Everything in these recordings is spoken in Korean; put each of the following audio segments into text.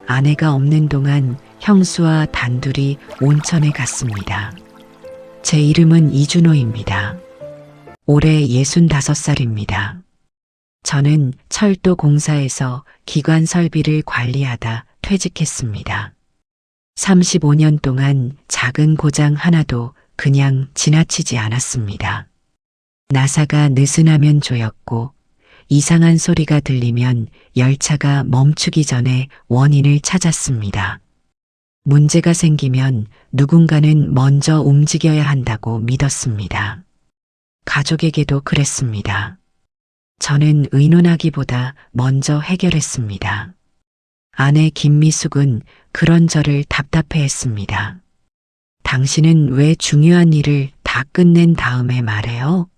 아내가 없는 동안 형수와 단둘이 온천에 갔습니다. 제 이름은 이준호입니다. 올해 65살입니다. 저는 철도 공사에서 기관 설비를 관리하다 퇴직했습니다. 35년 동안 작은 고장 하나도 그냥 지나치지 않았습니다. 나사가 느슨하면 조였고 이상한 소리가 들리면 열차가 멈추기 전에 원인을 찾았습니다. 문제가 생기면 누군가는 먼저 움직여야 한다고 믿었습니다. 가족에게도 그랬습니다. 저는 의논하기보다 먼저 해결했습니다. 아내 김미숙은 그런 저를 답답해했습니다. 당신은 왜 중요한 일을 다 끝낸 다음에 말해요?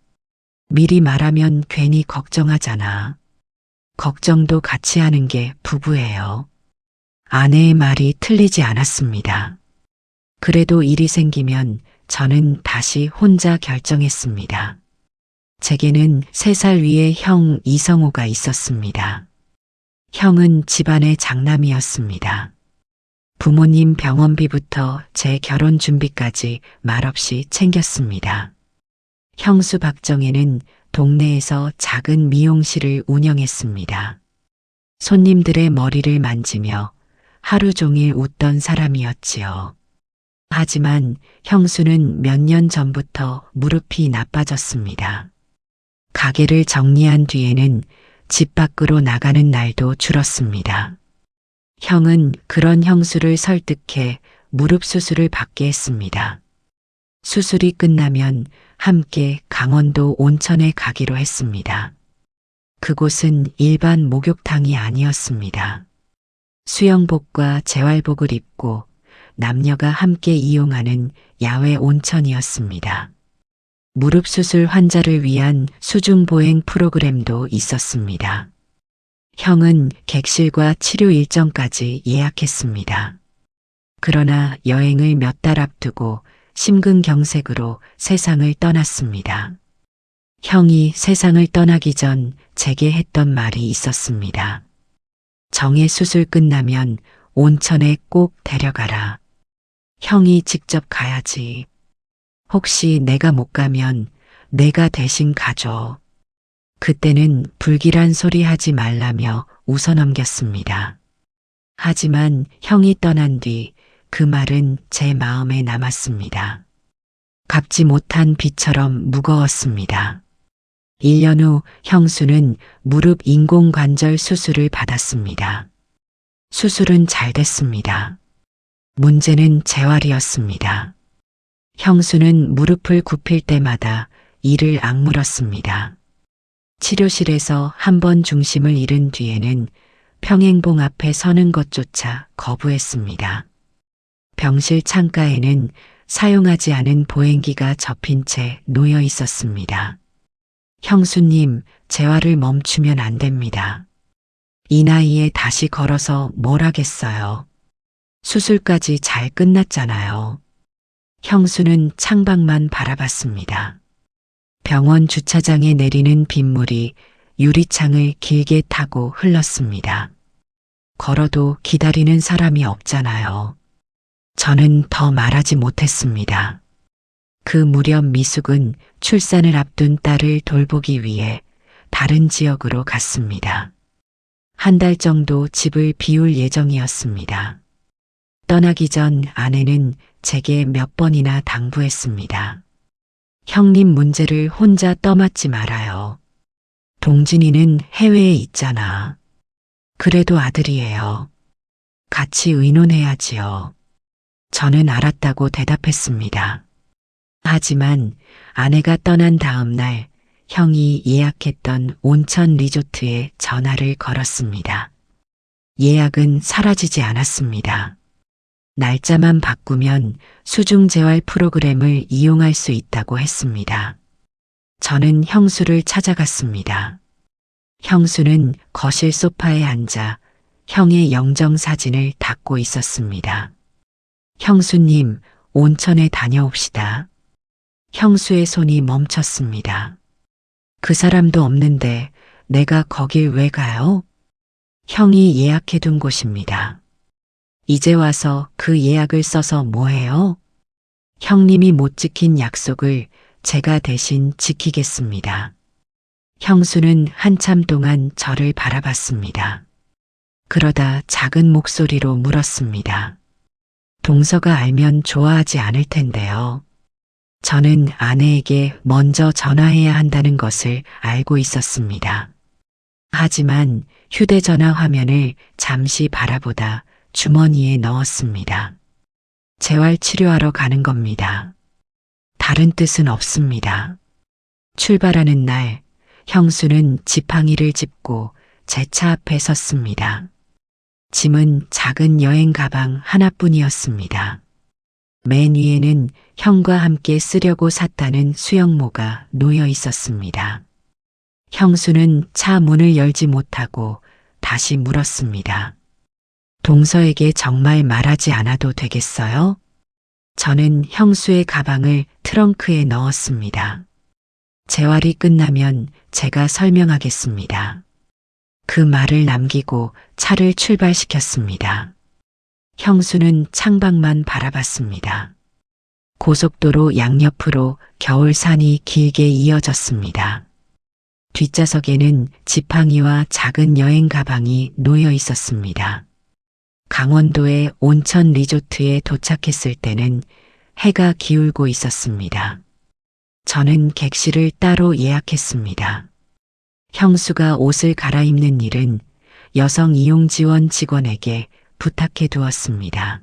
미리 말하면 괜히 걱정하잖아. 걱정도 같이 하는 게 부부예요. 아내의 말이 틀리지 않았습니다. 그래도 일이 생기면 저는 다시 혼자 결정했습니다. 제게는 3살 위의 형 이성호가 있었습니다. 형은 집안의 장남이었습니다. 부모님 병원비부터 제 결혼 준비까지 말없이 챙겼습니다. 형수 박정혜는 동네에서 작은 미용실을 운영했습니다. 손님들의 머리를 만지며 하루 종일 웃던 사람이었지요. 하지만 형수는 몇 년 전부터 무릎이 나빠졌습니다. 가게를 정리한 뒤에는 집 밖으로 나가는 날도 줄었습니다. 형은 그런 형수를 설득해 무릎 수술을 받게 했습니다. 수술이 끝나면 함께 강원도 온천에 가기로 했습니다. 그곳은 일반 목욕탕이 아니었습니다. 수영복과 재활복을 입고 남녀가 함께 이용하는 야외 온천이었습니다. 무릎 수술 환자를 위한 수중보행 프로그램도 있었습니다. 형은 객실과 치료 일정까지 예약했습니다. 그러나 여행을 몇 달 앞두고 심근경색으로 세상을 떠났습니다. 형이 세상을 떠나기 전 제게 했던 말이 있었습니다. 정혜 수술 끝나면 온천에 꼭 데려가라. 형이 직접 가야지. 혹시 내가 못 가면 내가 대신 가줘. 그때는 불길한 소리 하지 말라며 웃어넘겼습니다. 하지만 형이 떠난 뒤 그 말은 제 마음에 남았습니다. 갚지 못한 빚처럼 무거웠습니다. 1년 후 형수는 무릎 인공관절 수술을 받았습니다. 수술은 잘 됐습니다. 문제는 재활이었습니다. 형수는 무릎을 굽힐 때마다 이를 악물었습니다. 치료실에서 한 번 중심을 잃은 뒤에는 평행봉 앞에 서는 것조차 거부했습니다. 병실 창가에는 사용하지 않은 보행기가 접힌 채 놓여 있었습니다. 형수님, 재활을 멈추면 안 됩니다. 이 나이에 다시 걸어서 뭘 하겠어요. 수술까지 잘 끝났잖아요. 형수는 창밖만 바라봤습니다. 병원 주차장에 내리는 빗물이 유리창을 길게 타고 흘렀습니다. 걸어도 기다리는 사람이 없잖아요. 저는 더 말하지 못했습니다. 그 무렵 미숙은 출산을 앞둔 딸을 돌보기 위해 다른 지역으로 갔습니다. 한 달 정도 집을 비울 예정이었습니다. 떠나기 전 아내는 제게 몇 번이나 당부했습니다. 형님 문제를 혼자 떠맡지 말아요. 동진이는 해외에 있잖아. 그래도 아들이에요. 같이 의논해야지요. 저는 알았다고 대답했습니다. 하지만 아내가 떠난 다음 날 형이 예약했던 온천 리조트에 전화를 걸었습니다. 예약은 사라지지 않았습니다. 날짜만 바꾸면 수중재활 프로그램을 이용할 수 있다고 했습니다. 저는 형수를 찾아갔습니다. 형수는 거실 소파에 앉아 형의 영정사진을 닦고 있었습니다. 형수님, 온천에 다녀옵시다. 형수의 손이 멈췄습니다. 그 사람도 없는데 내가 거길 왜 가요? 형이 예약해둔 곳입니다. 이제 와서 그 예약을 써서 뭐해요? 형님이 못 지킨 약속을 제가 대신 지키겠습니다. 형수는 한참 동안 저를 바라봤습니다. 그러다 작은 목소리로 물었습니다. 동서가 알면 좋아하지 않을 텐데요. 저는 아내에게 먼저 전화해야 한다는 것을 알고 있었습니다. 하지만 휴대전화 화면을 잠시 바라보다 주머니에 넣었습니다. 재활치료하러 가는 겁니다. 다른 뜻은 없습니다. 출발하는 날, 형수는 지팡이를 짚고 제 차 앞에 섰습니다. 짐은 작은 여행 가방 하나뿐이었습니다. 맨 위에는 형과 함께 쓰려고 샀다는 수영모가 놓여 있었습니다. 형수는 차 문을 열지 못하고 다시 물었습니다. 동서에게 정말 말하지 않아도 되겠어요? 저는 형수의 가방을 트렁크에 넣었습니다. 재활이 끝나면 제가 설명하겠습니다. 그 말을 남기고 차를 출발시켰습니다. 형수는 창밖만 바라봤습니다. 고속도로 양옆으로 겨울산이 길게 이어졌습니다. 뒷좌석에는 지팡이와 작은 여행 가방이 놓여 있었습니다. 강원도의 온천 리조트에 도착했을 때는 해가 기울고 있었습니다. 저는 객실을 따로 예약했습니다. 형수가 옷을 갈아입는 일은 여성 이용 지원 직원에게 부탁해 두었습니다.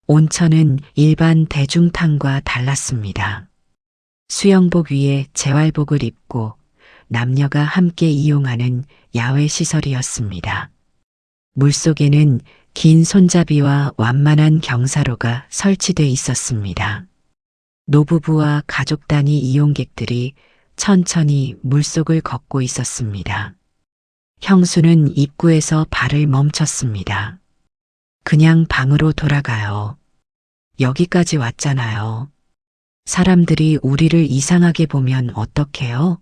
온천은 일반 대중탕과 달랐습니다. 수영복 위에 재활복을 입고 남녀가 함께 이용하는 야외 시설이었습니다. 물속에는 긴 손잡이와 완만한 경사로가 설치돼 있었습니다. 노부부와 가족 단위 이용객들이 천천히 물속을 걷고 있었습니다. 형수는 입구에서 발을 멈췄습니다. 그냥 방으로 돌아가요. 여기까지 왔잖아요. 사람들이 우리를 이상하게 보면 어떡해요?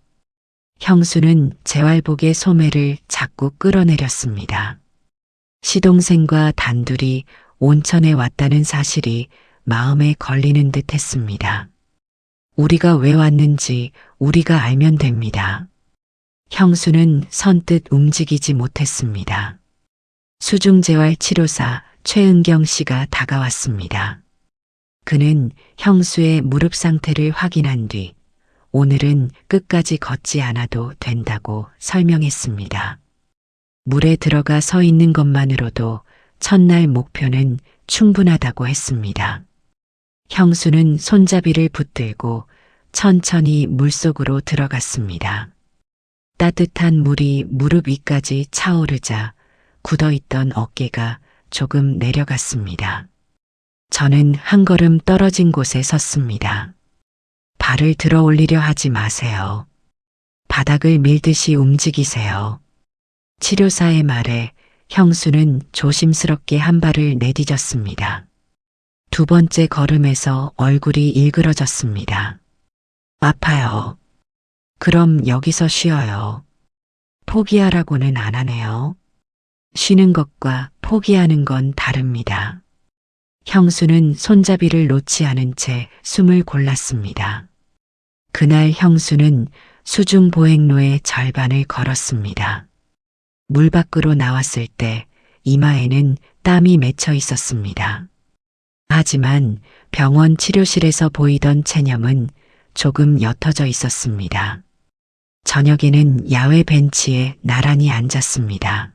형수는 재활복의 소매를 자꾸 끌어내렸습니다. 시동생과 단둘이 온천에 왔다는 사실이 마음에 걸리는 듯 했습니다. 우리가 왜 왔는지 우리가 알면 됩니다. 형수는 선뜻 움직이지 못했습니다. 수중재활치료사 최은경 씨가 다가왔습니다. 그는 형수의 무릎 상태를 확인한 뒤 오늘은 끝까지 걷지 않아도 된다고 설명했습니다. 물에 들어가 서 있는 것만으로도 첫날 목표는 충분하다고 했습니다. 형수는 손잡이를 붙들고 천천히 물속으로 들어갔습니다. 따뜻한 물이 무릎 위까지 차오르자 굳어있던 어깨가 조금 내려갔습니다. 저는 한 걸음 떨어진 곳에 섰습니다. 발을 들어 올리려 하지 마세요. 바닥을 밀듯이 움직이세요. 치료사의 말에 형수는 조심스럽게 한 발을 내디뎠습니다. 두 번째 걸음에서 얼굴이 일그러졌습니다. 아파요. 그럼 여기서 쉬어요. 포기하라고는 안 하네요. 쉬는 것과 포기하는 건 다릅니다. 형수는 손잡이를 놓지 않은 채 숨을 골랐습니다. 그날 형수는 수중보행로의 절반을 걸었습니다. 물 밖으로 나왔을 때 이마에는 땀이 맺혀 있었습니다. 하지만 병원 치료실에서 보이던 체념은 조금 옅어져 있었습니다. 저녁에는 야외 벤치에 나란히 앉았습니다.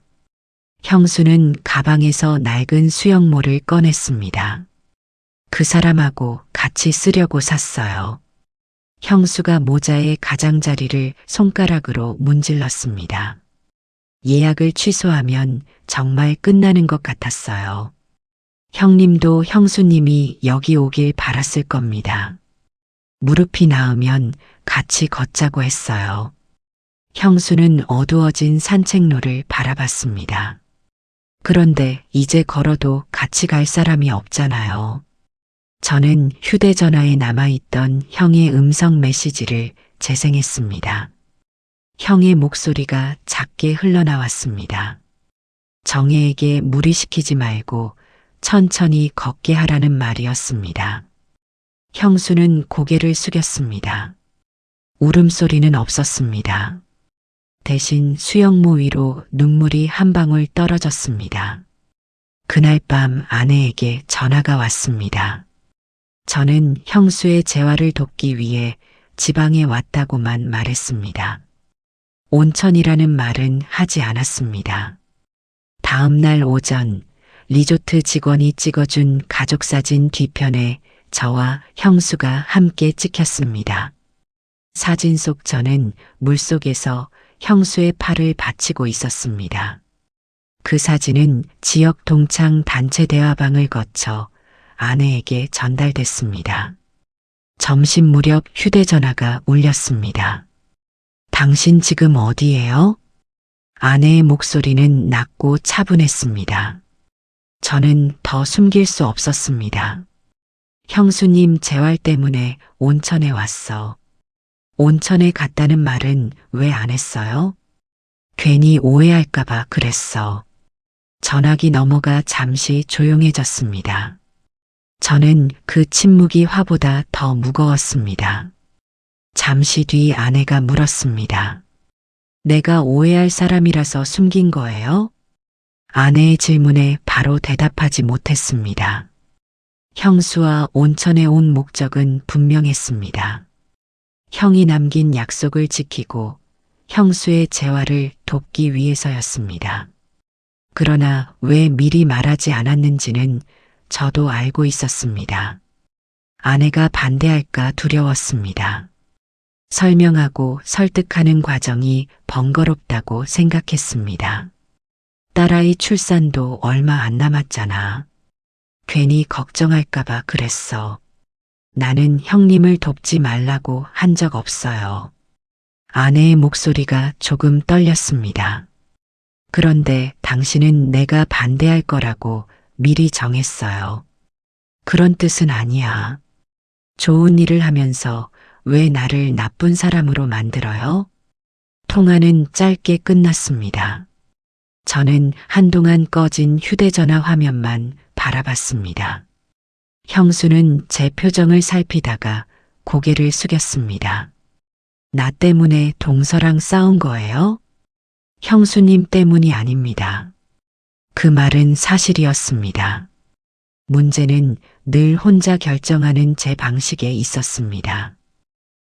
형수는 가방에서 낡은 수영모를 꺼냈습니다. 그 사람하고 같이 쓰려고 샀어요. 형수가 모자의 가장자리를 손가락으로 문질렀습니다. 예약을 취소하면 정말 끝나는 것 같았어요. 형님도 형수님이 여기 오길 바랐을 겁니다. 무릎이 나으면 같이 걷자고 했어요. 형수는 어두워진 산책로를 바라봤습니다. 그런데 이제 걸어도 같이 갈 사람이 없잖아요. 저는 휴대전화에 남아있던 형의 음성 메시지를 재생했습니다. 형의 목소리가 작게 흘러나왔습니다. 정혜에게 무리시키지 말고 천천히 걷게 하라는 말이었습니다. 형수는 고개를 숙였습니다. 울음소리는 없었습니다. 대신 수영모 위로 눈물이 한 방울 떨어졌습니다. 그날 밤 아내에게 전화가 왔습니다. 저는 형수의 재활을 돕기 위해 지방에 왔다고만 말했습니다. 온천이라는 말은 하지 않았습니다. 다음 날 오전 리조트 직원이 찍어준 가족사진 뒤편에 저와 형수가 함께 찍혔습니다. 사진 속 저는 물속에서 형수의 팔을 받치고 있었습니다. 그 사진은 지역 동창 단체 대화방을 거쳐 아내에게 전달됐습니다. 점심 무렵 휴대전화가 울렸습니다. 당신 지금 어디예요? 아내의 목소리는 낮고 차분했습니다. 저는 더 숨길 수 없었습니다. 형수님 재활 때문에 온천에 왔어. 온천에 갔다는 말은 왜 안 했어요? 괜히 오해할까봐 그랬어. 전화기 넘어가 잠시 조용해졌습니다. 저는 그 침묵이 화보다 더 무거웠습니다. 잠시 뒤 아내가 물었습니다. 내가 오해할 사람이라서 숨긴 거예요? 아내의 질문에 바로 대답하지 못했습니다. 형수와 온천에 온 목적은 분명했습니다. 형이 남긴 약속을 지키고 형수의 재활을 돕기 위해서였습니다. 그러나 왜 미리 말하지 않았는지는 저도 알고 있었습니다. 아내가 반대할까 두려웠습니다. 설명하고 설득하는 과정이 번거롭다고 생각했습니다. 딸아이 출산도 얼마 안 남았잖아. 괜히 걱정할까봐 그랬어. 나는 형님을 돕지 말라고 한 적 없어요. 아내의 목소리가 조금 떨렸습니다. 그런데 당신은 내가 반대할 거라고 미리 정했어요. 그런 뜻은 아니야. 좋은 일을 하면서 왜 나를 나쁜 사람으로 만들어요? 통화는 짧게 끝났습니다. 저는 한동안 꺼진 휴대전화 화면만 바라봤습니다. 형수는 제 표정을 살피다가 고개를 숙였습니다. 나 때문에 동서랑 싸운 거예요? 형수님 때문이 아닙니다. 그 말은 사실이었습니다. 문제는 늘 혼자 결정하는 제 방식에 있었습니다.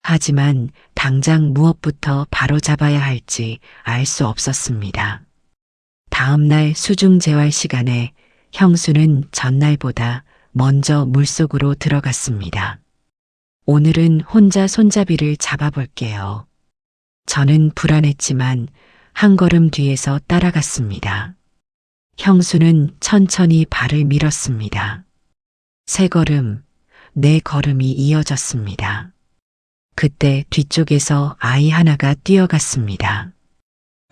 하지만 당장 무엇부터 바로잡아야 할지 알 수 없었습니다. 다음 날 수중 재활 시간에 형수는 전날보다 먼저 물속으로 들어갔습니다. 오늘은 혼자 손잡이를 잡아볼게요. 저는 불안했지만 한 걸음 뒤에서 따라갔습니다. 형수는 천천히 발을 밀었습니다. 세 걸음, 네 걸음이 이어졌습니다. 그때 뒤쪽에서 아이 하나가 뛰어갔습니다.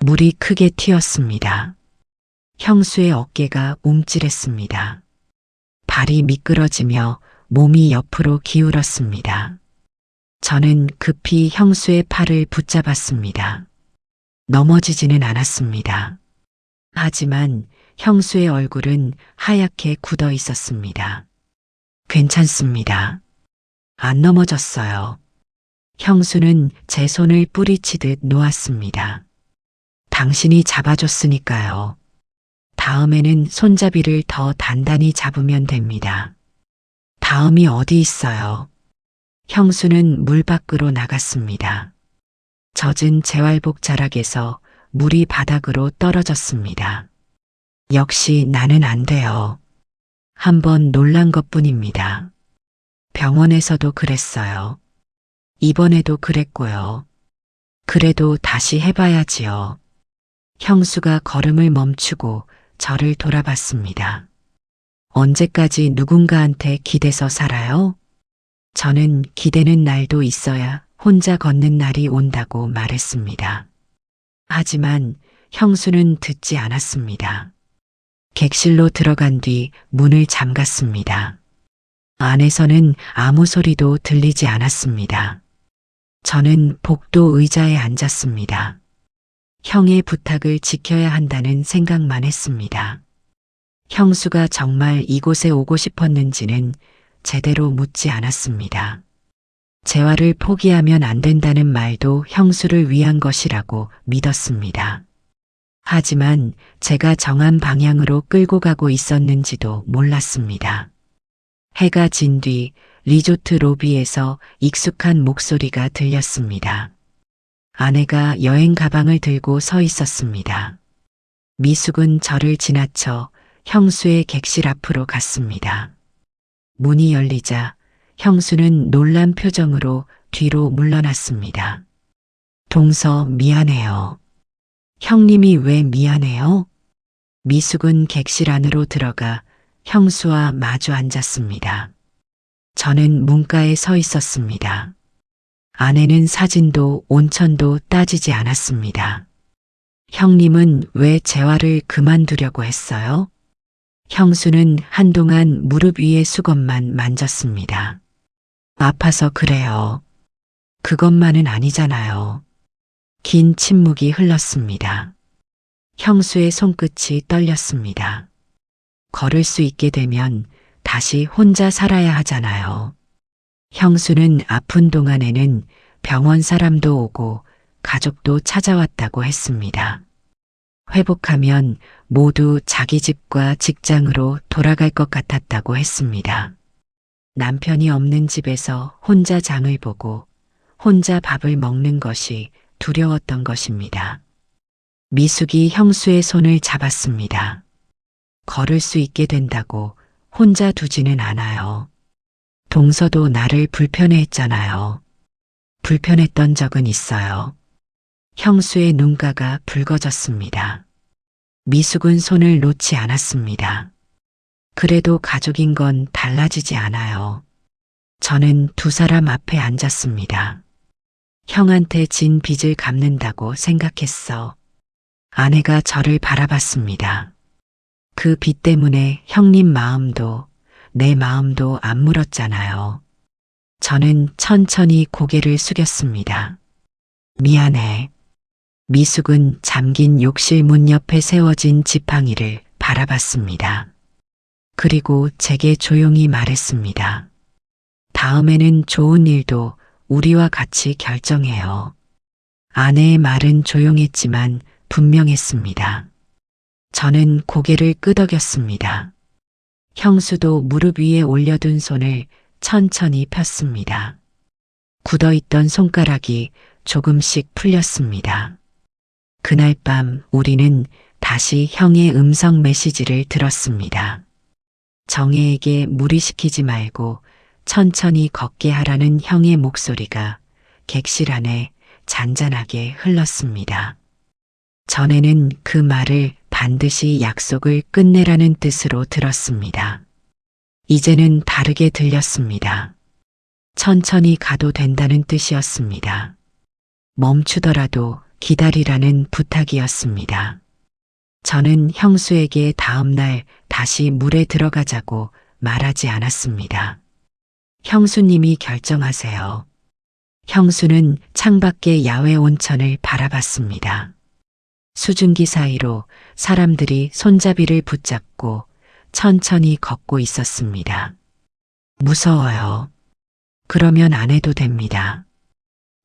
물이 크게 튀었습니다. 형수의 어깨가 움찔했습니다. 발이 미끄러지며 몸이 옆으로 기울었습니다. 저는 급히 형수의 팔을 붙잡았습니다. 넘어지지는 않았습니다. 하지만 형수의 얼굴은 하얗게 굳어 있었습니다. 괜찮습니다. 안 넘어졌어요. 형수는 제 손을 뿌리치듯 놓았습니다. 당신이 잡아줬으니까요. 다음에는 손잡이를 더 단단히 잡으면 됩니다. 다음이 어디 있어요? 형수는 물 밖으로 나갔습니다. 젖은 재활복 자락에서 물이 바닥으로 떨어졌습니다. 역시 나는 안 돼요. 한번 놀란 것뿐입니다. 병원에서도 그랬어요. 이번에도 그랬고요. 그래도 다시 해봐야지요. 형수가 걸음을 멈추고 저를 돌아봤습니다. 언제까지 누군가한테 기대서 살아요? 저는 기대는 날도 있어야 혼자 걷는 날이 온다고 말했습니다. 하지만 형수는 듣지 않았습니다. 객실로 들어간 뒤 문을 잠갔습니다. 안에서는 아무 소리도 들리지 않았습니다. 저는 복도 의자에 앉았습니다. 형의 부탁을 지켜야 한다는 생각만 했습니다. 형수가 정말 이곳에 오고 싶었는지는 제대로 묻지 않았습니다. 재활을 포기하면 안 된다는 말도 형수를 위한 것이라고 믿었습니다. 하지만 제가 정한 방향으로 끌고 가고 있었는지도 몰랐습니다. 해가 진 뒤 리조트 로비에서 익숙한 목소리가 들렸습니다. 아내가 여행 가방을 들고 서 있었습니다. 미숙은 저를 지나쳐 형수의 객실 앞으로 갔습니다. 문이 열리자 형수는 놀란 표정으로 뒤로 물러났습니다. 동서 미안해요. 형님이 왜 미안해요? 미숙은 객실 안으로 들어가 형수와 마주 앉았습니다. 저는 문가에 서 있었습니다. 아내는 사진도 온천도 따지지 않았습니다. 형님은 왜 재활을 그만두려고 했어요? 형수는 한동안 무릎 위의 수건만 만졌습니다. 아파서 그래요. 그것만은 아니잖아요. 긴 침묵이 흘렀습니다. 형수의 손끝이 떨렸습니다. 걸을 수 있게 되면 다시 혼자 살아야 하잖아요. 형수는 아픈 동안에는 병원 사람도 오고 가족도 찾아왔다고 했습니다. 회복하면 모두 자기 집과 직장으로 돌아갈 것 같았다고 했습니다. 남편이 없는 집에서 혼자 장을 보고 혼자 밥을 먹는 것이 두려웠던 것입니다. 미숙이 형수의 손을 잡았습니다. 걸을 수 있게 된다고 혼자 두지는 않아요. 동서도 나를 불편해했잖아요. 불편했던 적은 있어요. 형수의 눈가가 붉어졌습니다. 미숙은 손을 놓지 않았습니다. 그래도 가족인 건 달라지지 않아요. 저는 두 사람 앞에 앉았습니다. 형한테 진 빚을 갚는다고 생각했어. 아내가 저를 바라봤습니다. 그 빚 때문에 형님 마음도 내 마음도 안 물었잖아요. 저는 천천히 고개를 숙였습니다. 미안해. 미숙은 잠긴 욕실 문 옆에 세워진 지팡이를 바라봤습니다. 그리고 제게 조용히 말했습니다. 다음에는 좋은 일도 우리와 같이 결정해요. 아내의 말은 조용했지만 분명했습니다. 저는 고개를 끄덕였습니다. 형수도 무릎 위에 올려둔 손을 천천히 폈습니다. 굳어있던 손가락이 조금씩 풀렸습니다. 그날 밤 우리는 다시 형의 음성 메시지를 들었습니다. 정혜에게 무리시키지 말고 천천히 걷게 하라는 형의 목소리가 객실 안에 잔잔하게 흘렀습니다. 전에는 그 말을 반드시 약속을 끝내라는 뜻으로 들었습니다. 이제는 다르게 들렸습니다. 천천히 가도 된다는 뜻이었습니다. 멈추더라도 기다리라는 부탁이었습니다. 저는 형수에게 다음날 다시 물에 들어가자고 말하지 않았습니다. 형수님이 결정하세요. 형수는 창밖의 야외 온천을 바라봤습니다. 수증기 사이로 사람들이 손잡이를 붙잡고 천천히 걷고 있었습니다. 무서워요. 그러면 안 해도 됩니다.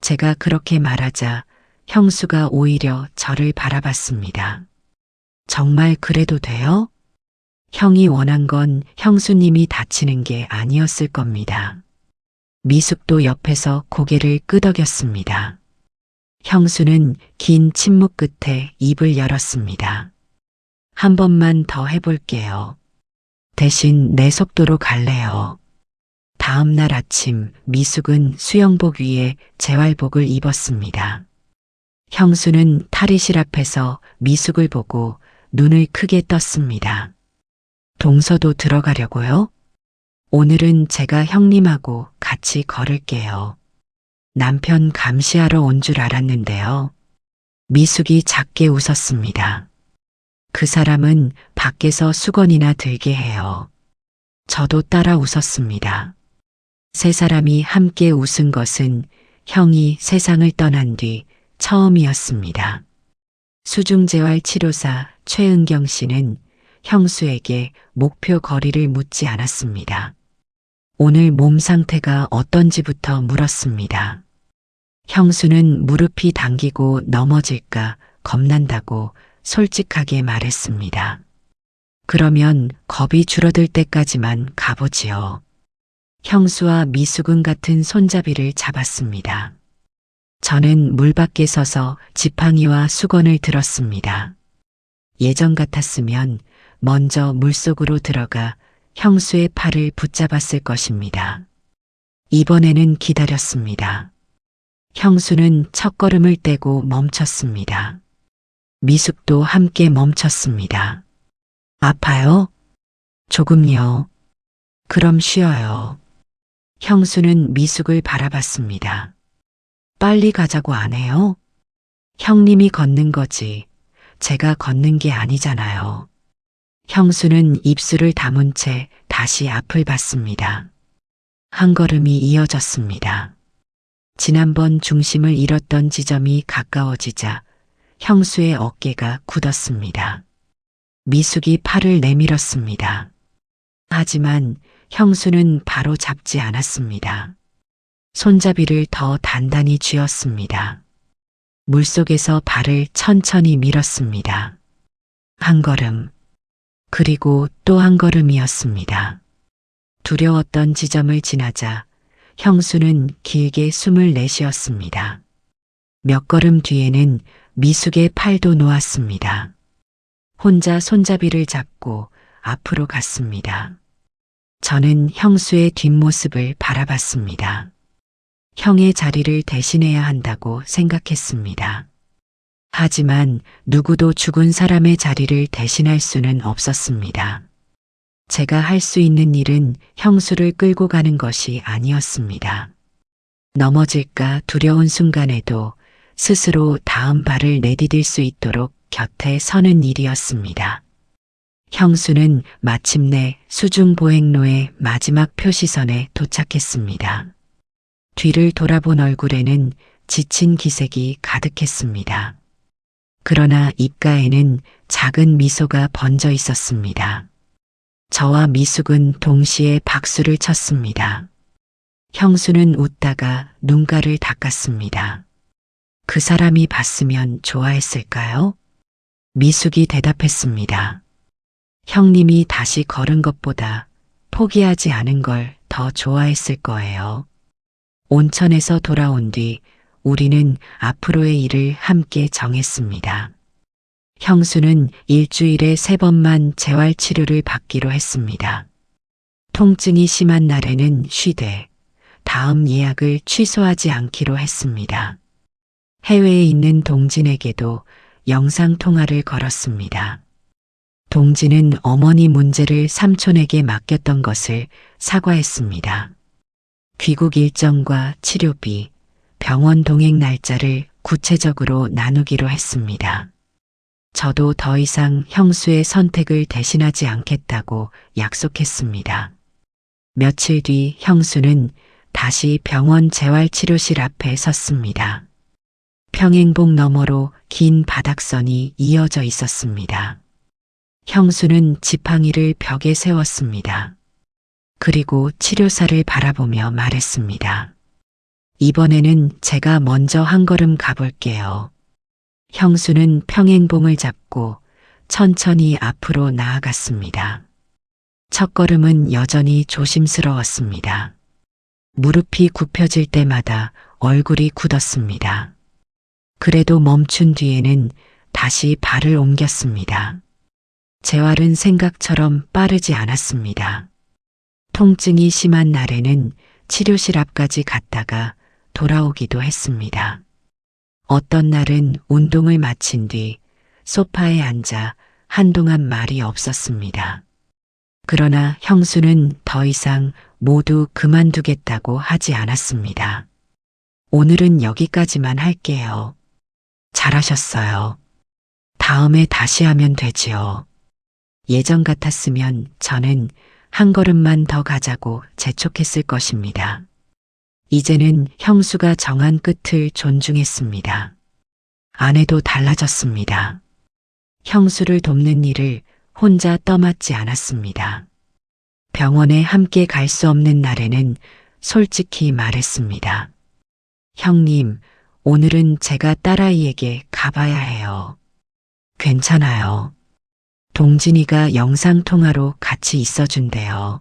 제가 그렇게 말하자 형수가 오히려 저를 바라봤습니다. 정말 그래도 돼요? 형이 원한 건 형수님이 다치는 게 아니었을 겁니다. 미숙도 옆에서 고개를 끄덕였습니다. 형수는 긴 침묵 끝에 입을 열었습니다. 한 번만 더 해볼게요. 대신 내 속도로 갈래요. 다음 날 아침 미숙은 수영복 위에 재활복을 입었습니다. 형수는 탈의실 앞에서 미숙을 보고 눈을 크게 떴습니다. 동서도 들어가려고요? 오늘은 제가 형님하고 같이 걸을게요. 남편 감시하러 온 줄 알았는데요. 미숙이 작게 웃었습니다. 그 사람은 밖에서 수건이나 들게 해요. 저도 따라 웃었습니다. 세 사람이 함께 웃은 것은 형이 세상을 떠난 뒤 처음이었습니다. 수중재활 치료사 최은경 씨는 형수에게 목표 거리를 묻지 않았습니다. 오늘 몸 상태가 어떤지부터 물었습니다. 형수는 무릎이 당기고 넘어질까 겁난다고 솔직하게 말했습니다. 그러면 겁이 줄어들 때까지만 가보지요. 형수와 미숙은 같은 손잡이를 잡았습니다. 저는 물 밖에 서서 지팡이와 수건을 들었습니다. 예전 같았으면 먼저 물속으로 들어가 형수의 팔을 붙잡았을 것입니다. 이번에는 기다렸습니다. 형수는 첫걸음을 떼고 멈췄습니다. 미숙도 함께 멈췄습니다. 아파요? 조금요. 그럼 쉬어요. 형수는 미숙을 바라봤습니다. 빨리 가자고 안 해요? 형님이 걷는 거지. 제가 걷는 게 아니잖아요. 형수는 입술을 다문 채 다시 앞을 봤습니다. 한 걸음이 이어졌습니다. 지난번 중심을 잃었던 지점이 가까워지자 형수의 어깨가 굳었습니다. 미숙이 팔을 내밀었습니다. 하지만 형수는 바로 잡지 않았습니다. 손잡이를 더 단단히 쥐었습니다. 물속에서 발을 천천히 밀었습니다. 한 걸음, 그리고 또 한 걸음이었습니다. 두려웠던 지점을 지나자 형수는 길게 숨을 내쉬었습니다. 몇 걸음 뒤에는 미숙의 팔도 놓았습니다. 혼자 손잡이를 잡고 앞으로 갔습니다. 저는 형수의 뒷모습을 바라봤습니다. 형의 자리를 대신해야 한다고 생각했습니다. 하지만 누구도 죽은 사람의 자리를 대신할 수는 없었습니다. 제가 할 수 있는 일은 형수를 끌고 가는 것이 아니었습니다. 넘어질까 두려운 순간에도 스스로 다음 발을 내디딜 수 있도록 곁에 서는 일이었습니다. 형수는 마침내 수중보행로의 마지막 표시선에 도착했습니다. 뒤를 돌아본 얼굴에는 지친 기색이 가득했습니다. 그러나 입가에는 작은 미소가 번져 있었습니다. 저와 미숙은 동시에 박수를 쳤습니다. 형수는 웃다가 눈가를 닦았습니다. 그 사람이 봤으면 좋아했을까요? 미숙이 대답했습니다. 형님이 다시 걸은 것보다 포기하지 않은 걸 더 좋아했을 거예요. 온천에서 돌아온 뒤 우리는 앞으로의 일을 함께 정했습니다. 형수는 일주일에 3번만 재활치료를 받기로 했습니다. 통증이 심한 날에는 쉬되 다음 예약을 취소하지 않기로 했습니다. 해외에 있는 동진에게도 영상통화를 걸었습니다. 동진은 어머니 문제를 삼촌에게 맡겼던 것을 사과했습니다. 귀국 일정과 치료비, 병원 동행 날짜를 구체적으로 나누기로 했습니다. 저도 더 이상 형수의 선택을 대신하지 않겠다고 약속했습니다. 며칠 뒤 형수는 다시 병원 재활치료실 앞에 섰습니다. 평행봉 너머로 긴 바닥선이 이어져 있었습니다. 형수는 지팡이를 벽에 세웠습니다. 그리고 치료사를 바라보며 말했습니다. 이번에는 제가 먼저 한 걸음 가볼게요. 형수는 평행봉을 잡고 천천히 앞으로 나아갔습니다. 첫 걸음은 여전히 조심스러웠습니다. 무릎이 굽혀질 때마다 얼굴이 굳었습니다. 그래도 멈춘 뒤에는 다시 발을 옮겼습니다. 재활은 생각처럼 빠르지 않았습니다. 통증이 심한 날에는 치료실 앞까지 갔다가 돌아오기도 했습니다. 어떤 날은 운동을 마친 뒤 소파에 앉아 한동안 말이 없었습니다. 그러나 형수는 더 이상 모두 그만두겠다고 하지 않았습니다. 오늘은 여기까지만 할게요. 잘하셨어요. 다음에 다시 하면 되지요. 예전 같았으면 저는 한 걸음만 더 가자고 재촉했을 것입니다. 이제는 형수가 정한 끝을 존중했습니다. 아내도 달라졌습니다. 형수를 돕는 일을 혼자 떠맡지 않았습니다. 병원에 함께 갈 수 없는 날에는 솔직히 말했습니다. 형님, 오늘은 제가 딸아이에게 가봐야 해요. 괜찮아요. 동진이가 영상통화로 같이 있어준대요.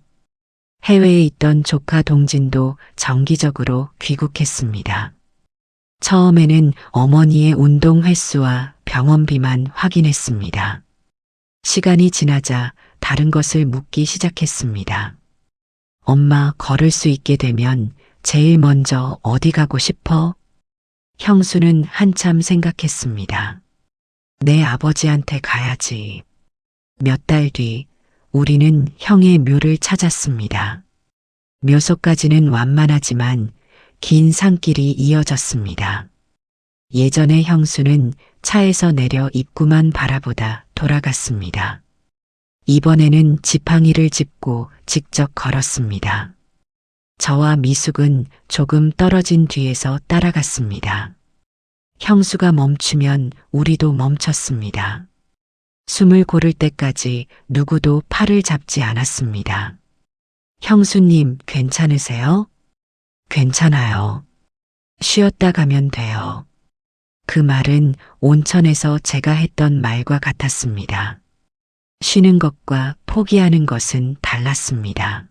해외에 있던 조카 동진도 정기적으로 귀국했습니다. 처음에는 어머니의 운동 횟수와 병원비만 확인했습니다. 시간이 지나자 다른 것을 묻기 시작했습니다. 엄마, 걸을 수 있게 되면 제일 먼저 어디 가고 싶어? 형수는 한참 생각했습니다. 내 아버지한테 가야지. 몇 달 뒤 우리는 형의 묘를 찾았습니다. 묘소까지는 완만하지만 긴 산길이 이어졌습니다. 예전에 형수는 차에서 내려 입구만 바라보다 돌아갔습니다. 이번에는 지팡이를 짚고 직접 걸었습니다. 저와 미숙은 조금 떨어진 뒤에서 따라갔습니다. 형수가 멈추면 우리도 멈췄습니다. 숨을 고를 때까지 누구도 팔을 잡지 않았습니다. 형수님, 괜찮으세요? 괜찮아요. 쉬었다 가면 돼요. 그 말은 온천에서 제가 했던 말과 같았습니다. 쉬는 것과 포기하는 것은 달랐습니다.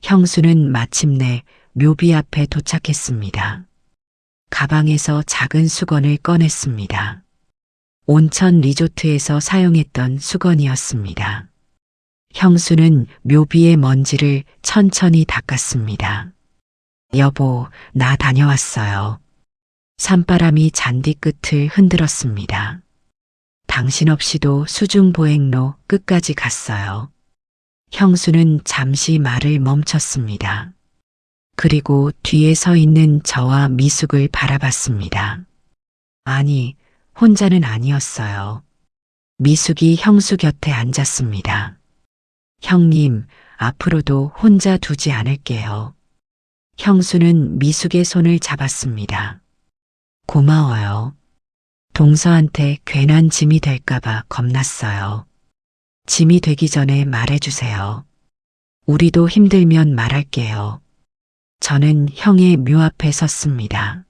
형수는 마침내 묘비 앞에 도착했습니다. 가방에서 작은 수건을 꺼냈습니다. 온천 리조트에서 사용했던 수건이었습니다. 형수는 묘비의 먼지를 천천히 닦았습니다. 여보, 나 다녀왔어요. 산바람이 잔디 끝을 흔들었습니다. 당신 없이도 수중보행로 끝까지 갔어요. 형수는 잠시 말을 멈췄습니다. 그리고 뒤에 서 있는 저와 미숙을 바라봤습니다. 아니, 혼자는 아니었어요. 미숙이 형수 곁에 앉았습니다. 형님, 앞으로도 혼자 두지 않을게요. 형수는 미숙의 손을 잡았습니다. 고마워요. 동서한테 괜한 짐이 될까봐 겁났어요. 짐이 되기 전에 말해주세요. 우리도 힘들면 말할게요. 저는 형의 묘 앞에 섰습니다.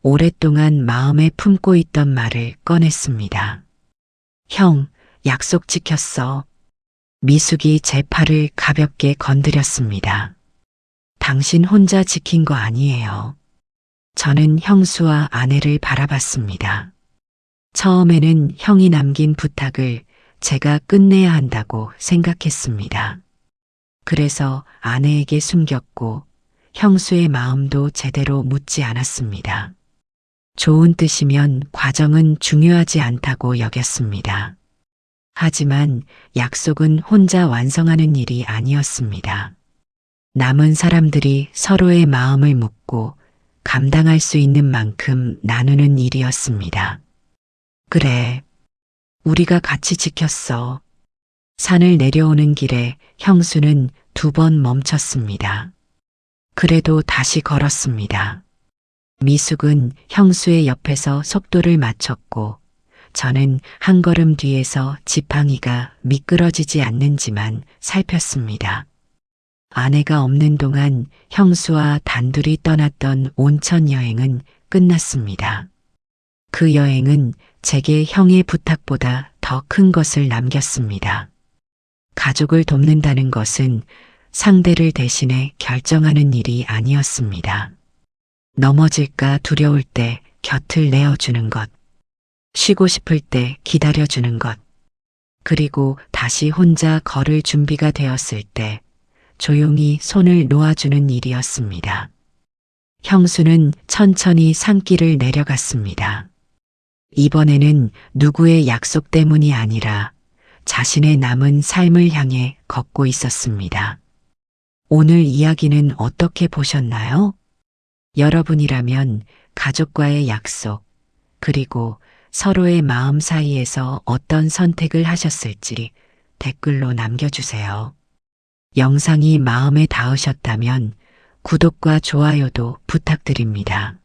오랫동안 마음에 품고 있던 말을 꺼냈습니다. 형, 약속 지켰어. 미숙이 제 팔을 가볍게 건드렸습니다. 당신 혼자 지킨 거 아니에요. 저는 형수와 아내를 바라봤습니다. 처음에는 형이 남긴 부탁을 제가 끝내야 한다고 생각했습니다. 그래서 아내에게 숨겼고 형수의 마음도 제대로 묻지 않았습니다. 좋은 뜻이면 과정은 중요하지 않다고 여겼습니다. 하지만 약속은 혼자 완성하는 일이 아니었습니다. 남은 사람들이 서로의 마음을 묻고 감당할 수 있는 만큼 나누는 일이었습니다. 그래, 우리가 같이 지켰어. 산을 내려오는 길에 형수는 2번 멈췄습니다. 그래도 다시 걸었습니다. 미숙은 형수의 옆에서 속도를 맞췄고 저는 한 걸음 뒤에서 지팡이가 미끄러지지 않는지만 살폈습니다. 아내가 없는 동안 형수와 단둘이 떠났던 온천 여행은 끝났습니다. 그 여행은 제게 형의 부탁보다 더 큰 것을 남겼습니다. 가족을 돕는다는 것은 상대를 대신해 결정하는 일이 아니었습니다. 넘어질까 두려울 때 곁을 내어주는 것, 쉬고 싶을 때 기다려주는 것, 그리고 다시 혼자 걸을 준비가 되었을 때 조용히 손을 놓아주는 일이었습니다. 형수는 천천히 산길을 내려갔습니다. 이번에는 누구의 약속 때문이 아니라 자신의 남은 삶을 향해 걷고 있었습니다. 오늘 이야기는 어떻게 보셨나요? 여러분이라면 가족과의 약속, 그리고 서로의 마음 사이에서 어떤 선택을 하셨을지 댓글로 남겨주세요. 영상이 마음에 닿으셨다면 구독과 좋아요도 부탁드립니다.